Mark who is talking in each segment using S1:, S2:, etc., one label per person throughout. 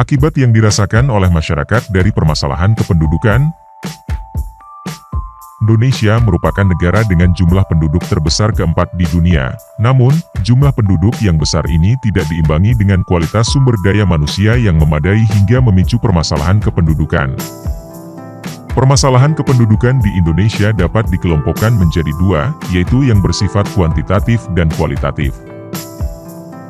S1: Akibat yang dirasakan oleh masyarakat dari permasalahan kependudukan. Indonesia merupakan negara dengan jumlah penduduk terbesar keempat di dunia. Namun, jumlah penduduk yang besar ini tidak diimbangi dengan kualitas sumber daya manusia yang memadai hingga memicu permasalahan kependudukan. Permasalahan kependudukan di Indonesia dapat dikelompokkan menjadi dua, yaitu yang bersifat kuantitatif dan kualitatif.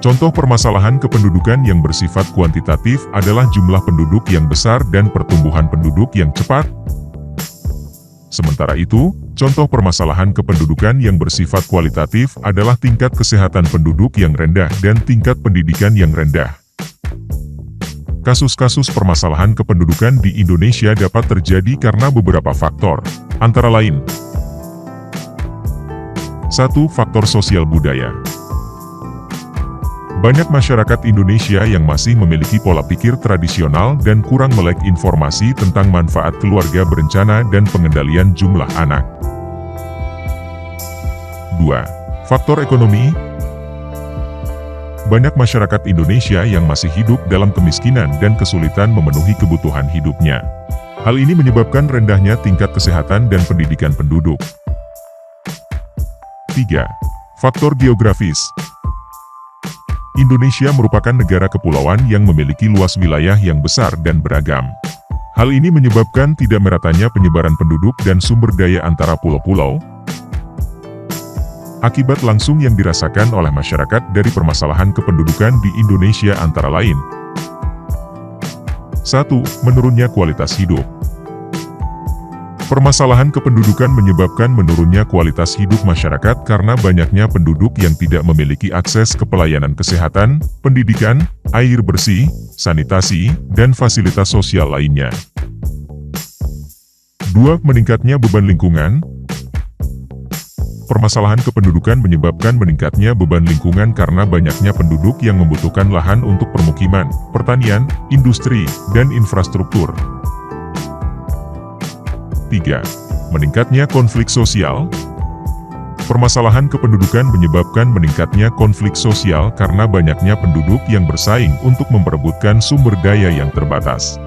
S1: Contoh permasalahan kependudukan yang bersifat kuantitatif adalah jumlah penduduk yang besar dan pertumbuhan penduduk yang cepat. Sementara itu, contoh permasalahan kependudukan yang bersifat kualitatif adalah tingkat kesehatan penduduk yang rendah dan tingkat pendidikan yang rendah. Kasus-kasus permasalahan kependudukan di Indonesia dapat terjadi karena beberapa faktor, antara lain: 1. Faktor sosial budaya. Banyak masyarakat Indonesia yang masih memiliki pola pikir tradisional dan kurang melek informasi tentang manfaat keluarga berencana dan pengendalian jumlah anak. 2. Faktor ekonomi. Banyak masyarakat Indonesia yang masih hidup dalam kemiskinan dan kesulitan memenuhi kebutuhan hidupnya. Hal ini menyebabkan rendahnya tingkat kesehatan dan pendidikan penduduk. 3. Faktor geografis. Indonesia merupakan negara kepulauan yang memiliki luas wilayah yang besar dan beragam. Hal ini menyebabkan tidak meratanya penyebaran penduduk dan sumber daya antara pulau-pulau. Akibat langsung yang dirasakan oleh masyarakat dari permasalahan kependudukan di Indonesia antara lain: 1. Menurunnya kualitas hidup. Permasalahan kependudukan menyebabkan menurunnya kualitas hidup masyarakat karena banyaknya penduduk yang tidak memiliki akses ke pelayanan kesehatan, pendidikan, air bersih, sanitasi, dan fasilitas sosial lainnya. 2. Meningkatnya beban lingkungan. Permasalahan kependudukan menyebabkan meningkatnya beban lingkungan karena banyaknya penduduk yang membutuhkan lahan untuk permukiman, pertanian, industri, dan infrastruktur. 3. Meningkatnya konflik sosial. Permasalahan kependudukan menyebabkan meningkatnya konflik sosial karena banyaknya penduduk yang bersaing untuk memperebutkan sumber daya yang terbatas.